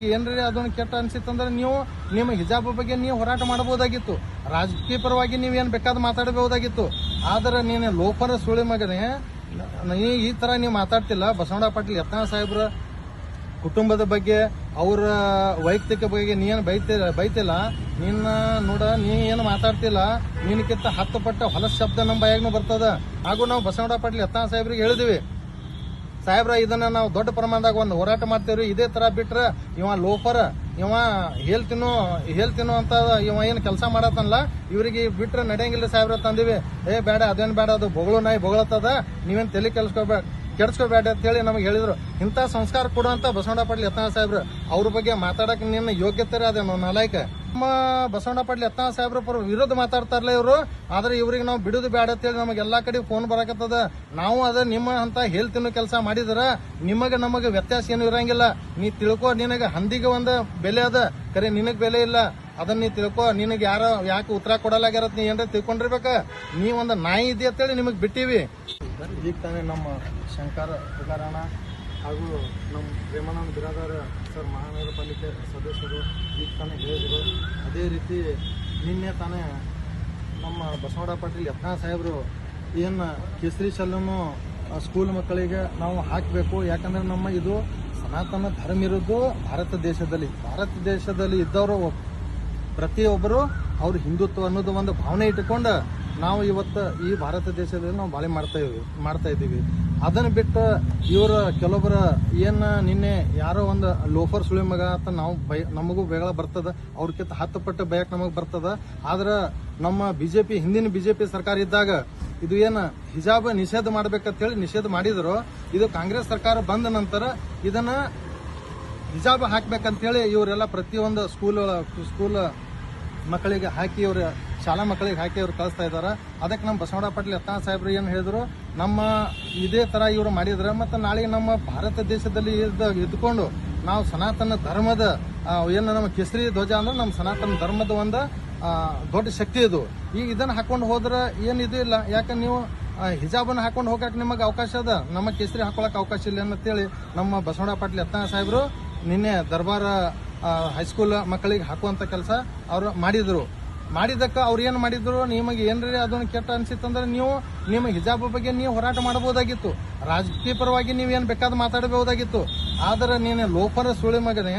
ಏನ್ರಿ ಅದನ್ನು ಕೆಟ್ಟ ಅನ್ಸಿತ್ತಂದ್ರೆ ನೀವು ನಿಮ್ಮ ಹಿಜಾಬ್ ಬಗ್ಗೆ ನೀವು ಹೋರಾಟ ಮಾಡಬಹುದಾಗಿತ್ತು. ರಾಜಕೀಯ ಪರವಾಗಿ ನೀವೇನು ಬೇಕಾದ ಮಾತಾಡಬಹುದಾಗಿತ್ತು. ಆದ್ರೆ ನೀನು ಲೋಫರ ಸುಳಿ ಮಗನೇ ಈ ತರ ನೀವು ಮಾತಾಡ್ತಿಲ್ಲ. ಬಸವಣ್ಣ ಪಾಟೀಲ್ ಯತ್ನಾಳ್ ಸಾಹೇಬ್ರ ಕುಟುಂಬದ ಬಗ್ಗೆ ಅವರ ವೈಯಕ್ತಿಕ ಬಗ್ಗೆ ನೀನು ಬೈತಿಲ್ಲ. ನಿನ್ನ ನೋಡ ನೀ ಏನು ಮಾತಾಡ್ತಿಲ್ಲ. ನಿನಕ್ಕಿಂತ 10 ಪಟ್ಟ ಹೊಲಸ ಶಬ್ದ ನಮ್ಮ ಬಾಯಾಗೂ ಬರ್ತದ. ಹಾಗೂ ನಾವು ಬಸವಣ್ಣ ಪಾಟೀಲ್ ಯತ್ನಾಳ್ ಸಾಹೇಬ್ರಿಗೆ ಹೇಳಿದಿವಿ, ಸಾಹೇಬ್ರ ಇದನ್ನ ನಾವು ದೊಡ್ಡ ಪ್ರಮಾಣದಾಗ ಒಂದು ಹೋರಾಟ ಮಾಡ್ತೇವ್ರಿ. ಇದೇ ತರ ಬಿಟ್ರೆ ಇವ ಲೋಫರ್, ಇವ ಹೇಳ್ತೀನೋ ಅಂತ ಇವ ಏನು ಕೆಲಸ ಮಾಡತ್ತಲ್ಲ, ಇವರಿಗೆ ಬಿಟ್ರೆ ನಡೆಯಂಗಿಲ್ಲ ಸಾಹೇಬ್ರ ತಂದಿವಿ. ಬೇಡ ಅದೇನು ಬೇಡ, ಅದು ಬೊಗಳು ನಾಯಿ ಬೊಗಳತ್ತದ, ನೀವೇನು ತಲೆ ಕೆಡಿಸ್ಕೋಬೇಡ ಅಂತ ಹೇಳಿ ನಮಗೆ ಹೇಳಿದ್ರು. ಇಂಥ ಸಂಸ್ಕಾರ ಕೊಡುವಂತ ಬಸವಣ್ಣ ಪಾಟೀಲ್ ಯತ್ನಾಳ್ ಸಾಹೇಬ್ರು ಅವ್ರ ಬಗ್ಗೆ ಮಾತಾಡಕ್ ನಿನ್ನ ಯೋಗ್ಯತೆ ಅದೇನು ನಾಲಾಯಕ. ನಮ್ಮ ಬಸವಣ್ಣ ಪಾಟೀಲ್ ಯತ್ನಾಳ್ ಸಾಹೇಬ್ರ ಪರ ವಿರೋಧ ಮಾತಾಡ್ತಾರಲ್ಲ ಇವರು. ಆದ್ರೆ ಇವ್ರಿಗೆ ನಾವು ಬಿಡುದು ಬೇಡ ಅಂತೇಳಿ ನಮಗೆ ಎಲ್ಲಾ ಕಡೆ ಫೋನ್ ಬರಾಕತ್ತದ. ನಾವು ಅದ ನಿಮ್ಮ ಅಂತ ಹೇಳ್ತಿನ್ನೋ ಕೆಲಸ ಮಾಡಿದ್ರ ನಮಗೆ ವ್ಯತ್ಯಾಸ ಏನು ಇರಂಗಿಲ್ಲ. ನೀ ತಿಳ್ಕೊ, ನಿನಗೆ ಹಂದಿಗೆ ಒಂದು ಬೆಲೆ ಅದ, ಕರೆ ನಿನಗ್ ಬೆಲೆ ಇಲ್ಲ. ಅದನ್ನ ನೀ ತಿಳ್ಕೊ. ನಿನಗೆ ಯಾಕೆ ಉತ್ತರ ಕೊಡಲಾಗ್ಯಾರತ್ ನೀ ಏನ್ರ ತಿಳ್ಕೊಂಡಿರ್ಬೇಕ. ನೀ ಒಂದು ನಾಯಿ ಇದೆ ಅಂತೇಳಿ ನಿಮಗ್ ಬಿಟ್ಟಿವಿ. ಈಗ ತಾನೇ ನಮ್ಮ ಶಂಕರ ತುಕಾರಾಣ ಹಾಗೂ ನಮ್ಮ ಪ್ರೇಮಾನಂದ ಬಿರಾದಾರ ಸರ್ ಮಹಾನಗರ ಪಾಲಿಕೆ ಸದಸ್ಯರು ಈಗ ತಾನೇ ಹೇಳಿದರು. ಅದೇ ರೀತಿ ನಿನ್ನೆ ತಾನೇ ನಮ್ಮ ಬಸವಣ್ಣ ಪಾಟೀಲ್ ಯತ್ನಾಳ್ ಸಾಹೇಬರು ಏನು ಕೇಸರಿ ಶಾಲನ್ನು ಸ್ಕೂಲ್ ಮಕ್ಕಳಿಗೆ ನಾವು ಹಾಕಬೇಕು. ಯಾಕಂದ್ರೆ ನಮ್ಮ ಇದು ಸನಾತನ ಧರ್ಮ ಇರೋದು ಭಾರತ ದೇಶದಲ್ಲಿ ಇದ್ದವರು ಪ್ರತಿಯೊಬ್ಬರು ಅವ್ರು ಹಿಂದುತ್ವ ಅನ್ನೋದು ಒಂದು ಭಾವನೆ ಇಟ್ಟುಕೊಂಡು ನಾವು ಇವತ್ತು ಈ ಭಾರತ ದೇಶದಲ್ಲಿ ನಾವು ಬಾಳೆ ಮಾಡ್ತಾ ಇದ್ದೀವಿ. ಅದನ್ನು ಬಿಟ್ಟು ಇವರು ಕೆಲವೊಬ್ಬರ ಏನು ನಿನ್ನೆ ಯಾರೋ ಒಂದು ಲೋಫರ್ ಸುಳಿ ಮಗ ಅಂತ ನಾವು ನಮಗೂ ಬೇಗ ಬರ್ತದ, ಅವ್ರಕ್ಕಿಂತ 10 ಪಟ್ಟು ಬಯಕ್ ನಮಗೆ ಬರ್ತದ. ಆದ್ರೆ ನಮ್ಮ ಹಿಂದಿನ ಬಿಜೆಪಿ ಸರ್ಕಾರ ಇದ್ದಾಗ ಇದು ಏನು ಹಿಜಾಬ್ ನಿಷೇಧ ಮಾಡ್ಬೇಕಂತೇಳಿ ನಿಷೇಧ ಮಾಡಿದ್ರು. ಇದು ಕಾಂಗ್ರೆಸ್ ಸರ್ಕಾರ ಬಂದ ನಂತರ ಇದನ್ನ ಹಿಜಾಬ್ ಹಾಕ್ಬೇಕಂತೇಳಿ ಇವರೆಲ್ಲ ಪ್ರತಿಯೊಂದು ಸ್ಕೂಲ್ ಮಕ್ಕಳಿಗೆ ಹಾಕಿ, ಇವ್ರ ಶಾಲಾ ಮಕ್ಕಳಿಗೆ ಹಾಕಿ ಅವ್ರು ಕಳಿಸ್ತಾ ಇದ್ದಾರೆ. ಅದಕ್ಕೆ ನಮ್ಮ ಬಸವಣ್ಣ ಪಾಟೀಲ್ ಯತ್ನಾಳ್ ಸಾಹೇಬ್ರು ಏನು ಹೇಳಿದ್ರು, ನಮ್ಮ ಇದೇ ತರ ಇವರು ಮಾಡಿದ್ರೆ ಮತ್ತೆ ನಾಳೆ ನಮ್ಮ ಭಾರತ ದೇಶದಲ್ಲಿ ಇದ್ಕೊಂಡು ನಾವು ಸನಾತನ ಧರ್ಮದ ಏನು ನಮ್ಮ ಕೇಸರಿ ಧ್ವಜ ಅಂದ್ರೆ ನಮ್ಮ ಸನಾತನ ಧರ್ಮದ ಒಂದು ದೊಡ್ಡ ಶಕ್ತಿ ಇದು. ಈಗ ಇದನ್ನ ಹಾಕೊಂಡು ಹೋದ್ರೆ ಏನು ಇದು ಇಲ್ಲ. ಯಾಕಂದ್ರೆ ನೀವು ಹಿಜಾಬನ್ನು ಹಾಕೊಂಡು ಹೋಗಕ್ಕೆ ನಿಮಗೆ ಅವಕಾಶ ಅದ, ನಮ್ಮ ಕೇಸರಿ ಹಾಕೊಳಕ್ ಅವಕಾಶ ಇಲ್ಲ ಅಂತೇಳಿ ನಮ್ಮ ಬಸವಣ್ಣ ಪಾಟೀಲ್ ಯತ್ನಾಳ್ ಸಾಹೇಬ್ರು ನಿನ್ನೆ ದರ್ಬಾರ ಹೈಸ್ಕೂಲ್ ಮಕ್ಕಳಿಗೆ ಹಾಕುವಂತ ಕೆಲಸ ಅವರು ಮಾಡಿದಕ್ಕೆ ಅವ್ರು ಏನು ಮಾಡಿದ್ರು, ನಿಮಗೆ ಏನ್ರಿ ಅದನ್ನು ಕೆಟ್ಟ ಅನ್ಸಿತ್ತಂದ್ರೆ ನೀವು ನಿಮ್ಮ ಹಿಜಾಬ್ ಬಗ್ಗೆ ನೀವು ಹೋರಾಟ ಮಾಡಬಹುದಾಗಿತ್ತು. ರಾಜಕೀಯ ಪರವಾಗಿ ನೀವೇನು ಬೇಕಾದ ಮಾತಾಡಬಹುದಾಗಿತ್ತು. ಆದ್ರೆ ನೀನು ಲೋಫರ ಸುಳಿ ಮಗನೇ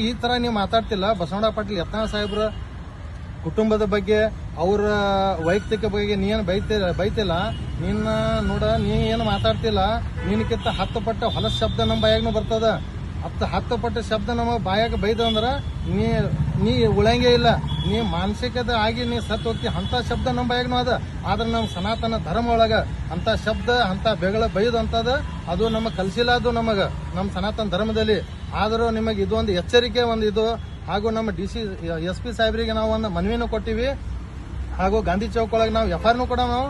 ಈ ತರ ನೀವು ಮಾತಾಡ್ತಿಲ್ಲ. ಬಸವಣ್ಣ ಪಾಟೀಲ್ ಯತ್ನಾಳ್ ಸಾಹೇಬ್ರ ಕುಟುಂಬದ ಬಗ್ಗೆ ಅವರ ವೈಯಕ್ತಿಕ ಬಗ್ಗೆ ನೀನು ಬೈತಿಲ್ಲ. ನಿನ್ನ ನೋಡ ನೀ ಏನು ಮಾತಾಡ್ತಿಲ್ಲ. ನಿನಕ್ಕಿಂತ 10 ಪಟ್ಟ ಹೊಲಸ ಶಬ್ದ ನಮ್ಮ ಬಾಯಾಗೂ ಬರ್ತದ. 10 ಪಟ್ಟ ಶಬ್ದ ನಮ್ಮ ಬಾಯಾಗ ಬೈದ ಅಂದ್ರ ನೀ ಉಳಂಗೇ ಇಲ್ಲ. ನೀ ಮಾನಸಿಕದ ಆಗಿ ನೀ ಸತ್ ಹೋಗ್ತಿ. ಅಂತ ಶಬ್ದ ನಮ್ಮ ಬಾಯಾಗೂ ಅದ. ಆದ್ರೆ ನಮ್ಮ ಸನಾತನ ಧರ್ಮ ಒಳಗ ಅಂತ ಶಬ್ದ ಅಂತ ಬೆಗಳ ಬೈದು ಅಂತದ ಅದು ನಮಗ್ ಕಲ್ಸಿಲ್ಲ. ಅದು ನಮ್ಮ ಸನಾತನ ಧರ್ಮದಲ್ಲಿ. ಆದರೂ ನಿಮಗೆ ಇದು ಒಂದು ಎಚ್ಚರಿಕೆ ಒಂದು ಇದು. ಹಾಗೂ ನಮ್ಮ SP ಸಾಹೇಬರಿಗೆ ನಾವು ಒಂದು ಮನವಿನೂ ಕೊಟ್ಟಿವಿ. ಹಾಗೂ ಗಾಂಧಿ ಚೌಕ್ ಒಳಗೆ ನಾವು FIR ಕೂಡ ನಾವು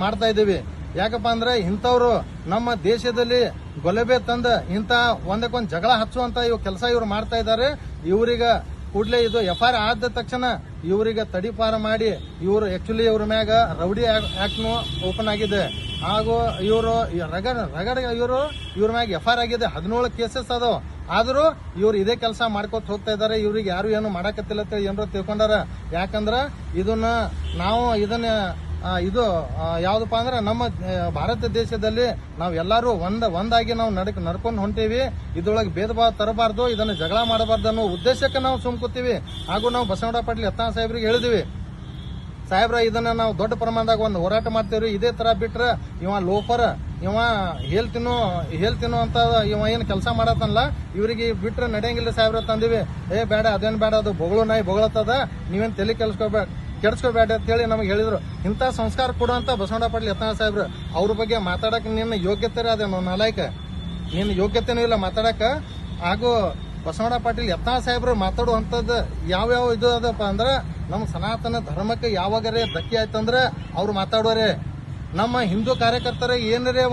ಮಾಡ್ತಾ ಇದ್ದೀವಿ. ಯಾಕಪ್ಪ ಅಂದ್ರೆ ಇಂಥವ್ರು ನಮ್ಮ ದೇಶದಲ್ಲಿ ಗೊಲಬೆ ತಂದ ಇಂಥ ಒಂದಕ್ಕೊಂದು ಜಗಳ ಹಚ್ಚುವಂತ ಇವ್ ಕೆಲಸ ಇವ್ರು ಮಾಡ್ತಾ ಇದ್ದಾರೆ. ಇವ್ರಿಗೆ ಕೂಡಲೇ ಇದು FIR ಆದ ತಕ್ಷಣ ಇವರಿಗೆ ತಡಿಪಾರ ಮಾಡಿ ಇವರು ಆಕ್ಚುಲಿ ಇವ್ರ ಮ್ಯಾಗ ರೌಡಿ ಆಕ್ಟ್ನು ಓಪನ್ ಆಗಿದೆ. ಹಾಗೂ ಇವರು ಇವ್ರ ಮ್ಯಾಗ FIR ಆಗಿದೆ. 17 ಕೇಸಸ್ ಅದಾವ. ಆದ್ರೂ ಇವ್ರು ಇದೇ ಕೆಲಸ ಮಾಡ್ಕೊತ ಹೋಗ್ತಾ ಇದಾರೆ. ಇವ್ರಿಗೆ ಯಾರು ಏನು ಮಾಡಕತ್ತಿಲ್ಲ ಅಂತ ಏನಾರ ತಿಳ್ಕೊಂಡಾರ. ಯಾಕಂದ್ರ ಇದನ್ನ ಇದು ಯಾವ್ದಪ್ಪ ಅಂದ್ರೆ ನಮ್ಮ ಭಾರತ ದೇಶದಲ್ಲಿ ನಾವು ಎಲ್ಲರೂ ಒಂದಾಗಿ ನಾವು ನಡ್ಕೊಂಡು ಹೊಂಟೀವಿ. ಇದ್ರೊಳಗೆ ಭೇದ ಭಾವ ತರಬಾರ್ದು, ಇದನ್ನ ಜಗಳ ಮಾಡಬಾರ್ದು ಅನ್ನೋ ಉದ್ದೇಶಕ್ಕೆ ನಾವು ಸುಮ್ಕೂತೀವಿ. ಹಾಗೂ ನಾವು ಬಸವಣ್ಣ ಪಾಟೀಲ್ ಯತ್ನಾಳ್ ಸಾಹೇಬ್ರಿಗೆ ಹೇಳಿದಿವಿ, ಸಾಹೇಬ್ರ ಇದನ್ನ ನಾವು ದೊಡ್ಡ ಪ್ರಮಾಣದಾಗ ಒಂದು ಹೋರಾಟ ಮಾಡ್ತೇವ್ರಿ. ಇದೇ ತರ ಬಿಟ್ರೆ ಇವ ಲೋಫರ್, ಇವ ಹೇಳ್ತೀನೋ ಅಂತ ಇವ ಏನು ಕೆಲಸ ಮಾಡತ್ತಲ್ಲ, ಇವರಿಗೆ ಬಿಟ್ರೆ ನಡೆಯಂಗಿಲ್ಲ ಸಾಹೇಬ್ರ ತಂದಿವಿ. ಬೇಡ ಅದೇನು ಬೇಡ, ಅದು ಬೊಗಳು ನಾಯಿ ಬೊಗಳತ್ತದ, ನೀವೇನು ತಲೆ ಕೆಡಿಸ್ಕೋಬೇಡ ಅಂತ ಹೇಳಿ ನಮಗೆ ಹೇಳಿದ್ರು. ಇಂಥ ಸಂಸ್ಕಾರ ಕೊಡುವಂತ ಬಸವಣ್ಣ ಪಾಟೀಲ್ ಯತ್ನಾಳ್ ಸಾಹೇಬ್ರು ಅವ್ರ ಬಗ್ಗೆ ಮಾತಾಡಕ್ ನಿನ್ನ ಯೋಗ್ಯತೆ ಅದೇನು ನಾಲಾಯಕ. ನಿನ್ನ ಯೋಗ್ಯತೆನೂ ಇಲ್ಲ ಮಾತಾಡಕ. ಹಾಗೂ ಬಸವಣ್ಣ ಪಾಟೀಲ್ ಯತ್ನಾಳ್ ಸಾಹೇಬ್ರು ಮಾತಾಡುವಂಥದ್ದು ಯಾವ್ಯಾವ ಇದು ಅದಪ್ಪ ಅಂದ್ರೆ ನಮ್ಮ ಸನಾತನ ಧರ್ಮಕ್ಕೆ ಯಾವಾಗರೇ ಧಕ್ಕೆ ಆಯ್ತಂದ್ರೆ ಅವ್ರು ಮಾತಾಡೋರೆ. ನಮ್ಮ ಹಿಂದೂ ಕಾರ್ಯಕರ್ತರ ಏನರೇ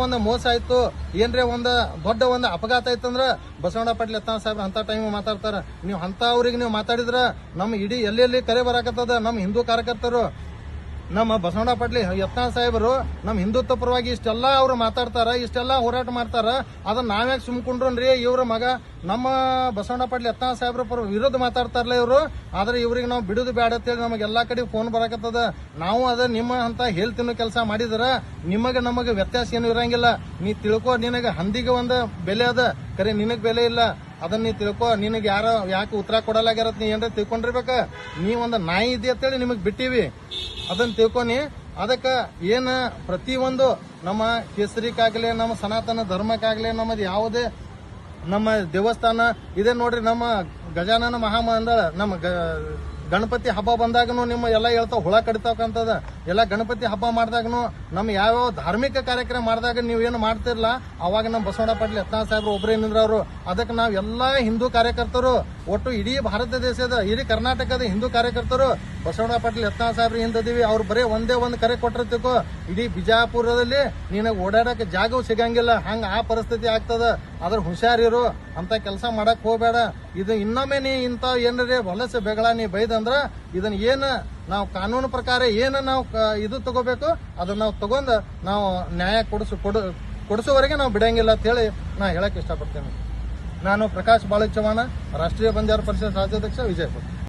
ಒಂದು ಮೋಸ ಆಯ್ತು, ಏನರೇ ಒಂದು ದೊಡ್ಡ ಒಂದು ಅಪಘಾತ ಆಯ್ತಂದ್ರ ಬಸವಣ್ಣ ಪಾಟೀಲ್ ಯತ್ನಾಳ್ ಸಾಹೇಬ್ರು ಅಂತ ಟೈಮ್ ಮಾತಾಡ್ತಾರ. ನೀವು ಅಂತ ಅವ್ರಿಗೆ ನೀವು ಮಾತಾಡಿದ್ರ ನಮ್ಮ ಇಡೀ ಎಲ್ಲೆಲ್ಲಿ ಕರೆ ಬರಾಕತ್ತದ ನಮ್ಮ ಹಿಂದೂ ಕಾರ್ಯಕರ್ತರು. ನಮ್ಮ ಬಸವಣ್ಣ ಪಾಟೀಲ್ ಯತ್ನಾಳ್ ಸಾಹೇಬರು ನಮ್ಮ ಹಿಂದುತ್ವ ಪರವಾಗಿ ಇಷ್ಟೆಲ್ಲ ಅವ್ರು ಮಾತಾಡ್ತಾರ, ಇಷ್ಟೆಲ್ಲ ಹೋರಾಟ ಮಾಡ್ತಾರ. ಅದನ್ನ ನಾವ್ಯಾಕೆ ಸುಮ್ಕೊಂಡ್ರಿ? ಇವ್ರ ಮಗ ನಮ್ಮ ಬಸವಣ್ಣ ಪಾಟೀಲ್ ಯತ್ನಾಳ್ ಸಾಹೇಬ್ರ ವಿರುದ್ಧ ಮಾತಾಡ್ತಾರಲ್ಲ ಇವರು. ಆದ್ರೆ ಇವ್ರಿಗೆ ನಾವು ಬಿಡುದು ಬೇಡ ಅಂತೇಳಿ ನಮಗೆ ಎಲ್ಲಾ ಕಡೆ ಫೋನ್ ಬರಾಕತ್ತದ. ನಾವು ಅದ ನಿಮ್ಮ ಅಂತ ಹೇಳ್ತಿನ್ನೋ ಕೆಲಸ ಮಾಡಿದ್ರ ನಮಗೆ ವ್ಯತ್ಯಾಸ ಏನು ಇರಂಗಿಲ್ಲ. ನೀ ತಿಳ್ಕೊ, ನಿನಗ ಹಂದಿಗೆ ಒಂದು ಬೆಲೆ ಅದ, ಕರೆ ನಿನಗ್ ಬೆಲೆ ಇಲ್ಲ. ಅದನ್ನ ನೀ ತಿಳ್ಕೊ. ನಿನಗೆ ಯಾರೋ ಯಾಕೆ ಉತ್ತರ ಕೊಡಲಾಗ್ಯಾರತ್ ನೀ ಏನ್ರ ತಿಳ್ಕೊಂಡಿರ್ಬೇಕ. ನೀ ಒಂದು ನಾಯಿ ಇದೆ ಅಂತೇಳಿ ನಿಮಗ್ ಬಿಟ್ಟಿವಿ, ಅದನ್ನ ತಿಳ್ಕೊನಿ. ಅದಕ್ಕೆ ಏನ ಪ್ರತಿಯೊಂದು ನಮ್ಮ ಕೇಸರಿಕಾಗ್ಲಿ, ನಮ್ಮ ಸನಾತನ ಧರ್ಮಕ್ಕಾಗ್ಲಿ, ನಮ್ಮದು ಯಾವುದೇ ನಮ್ಮ ದೇವಸ್ಥಾನ ಇದೆ ನೋಡ್ರಿ. ನಮ್ಮ ಗಜಾನನ ಮಹಾಮಂಡಳ ನಮ್ಮ ಗಣಪತಿ ಹಬ್ಬ ಬಂದಾಗನು ನಿಮ್ಮ ಎಲ್ಲ ಹೇಳ್ತಾವ ಹುಳ ಕಡಿತಾಕಂತದ. ಎಲ್ಲ ಗಣಪತಿ ಹಬ್ಬ ಮಾಡಿದಾಗನು ನಮ್ಮ ಯಾವ್ಯಾವ ಧಾರ್ಮಿಕ ಕಾರ್ಯಕ್ರಮ ಮಾಡಿದಾಗ ನೀವೇನು ಮಾಡ್ತಿರ್ಲ, ಅವಾಗ ನಮ್ಮ ಬಸವಣ್ಣ ಪಾಟೀಲ್ ಯತ್ನಾಳ್ ಸಾಹೇಬ್ರು ಒಬ್ಬರೇ ನಿಂದ್ರವ್ರು. ಅದಕ್ಕೆ ನಾವ್ ಎಲ್ಲಾ ಹಿಂದೂ ಕಾರ್ಯಕರ್ತರು, ಒಟ್ಟು ಇಡೀ ಭಾರತ ದೇಶದ, ಇಡೀ ಕರ್ನಾಟಕದ ಹಿಂದೂ ಕಾರ್ಯಕರ್ತರು ಬಸವಣ್ಣ ಪಾಟೀಲ್ ಯತ್ನಾಳ್ ಸಾಹೇಬ್ರು ಹಿಂದದೀವಿ. ಅವ್ರು ಬರೀ ಒಂದೇ ಒಂದು ಕರೆ ಕೊಟ್ಟಿರ್ತಿಕೋ, ಇಡೀ ಬಿಜಾಪುರದಲ್ಲಿ ನಿನಗೆ ಓಡಾಡಕ್ಕೆ ಜಾಗವು ಸಿಗಂಗಿಲ್ಲ. ಹಂಗ ಆ ಪರಿಸ್ಥಿತಿ ಆಗ್ತದ. ಅದ್ರ ಹುಷಾರಿರು, ಅಂತ ಕೆಲಸ ಮಾಡಕ್ ಹೋಗ್ಬೇಡ. ಇದು ಇನ್ನೊಮ್ಮೆ ನೀ ಇಂಥ ಏನ್ರಿ ಹೊಲಸು ಬೆಗಳ ನೀ ಬೈದಂದ್ರ ಇದನ್ನ ಏನ ನಾವು ಕಾನೂನು ಪ್ರಕಾರ ಏನು ನಾವು ಇದು ತಗೋಬೇಕು ಅದನ್ನ ನಾವು ತಗೊಂಡ್ ನಾವು ನ್ಯಾಯ ಕೊಡಿಸುವವರೆಗೆ ನಾವು ಬಿಡಂಗಿಲ್ಲ ಅಂತ ಹೇಳಿ ನಾ ಹೇಳಕ್ ಇಷ್ಟಪಡ್ತೇನೆ. ನಾನು ಪ್ರಕಾಶ್ ಬಾಳಚವಾಣ, ರಾಷ್ಟ್ರೀಯ ಬಂಜಾರ ಪರಿಷತ್ ರಾಜ್ಯಾಧ್ಯಕ್ಷ, ವಿಜಯಪುರ.